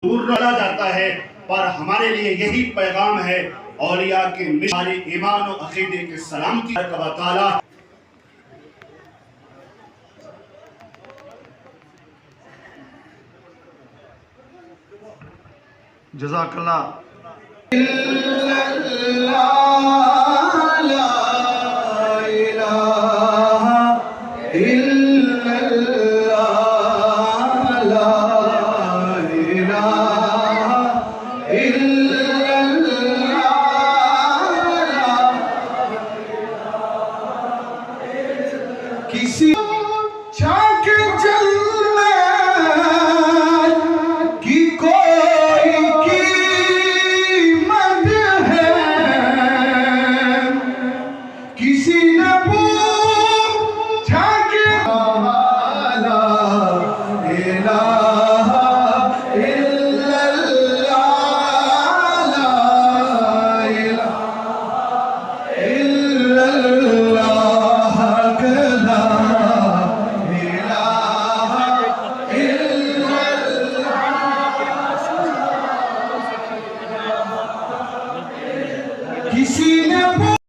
दूर रहा जाता है, पर हमारे लिए यही पैगाम है औलिया के हमारे ईमान और अकीदे के सलामती का ताला। जज़ाकल्लाह।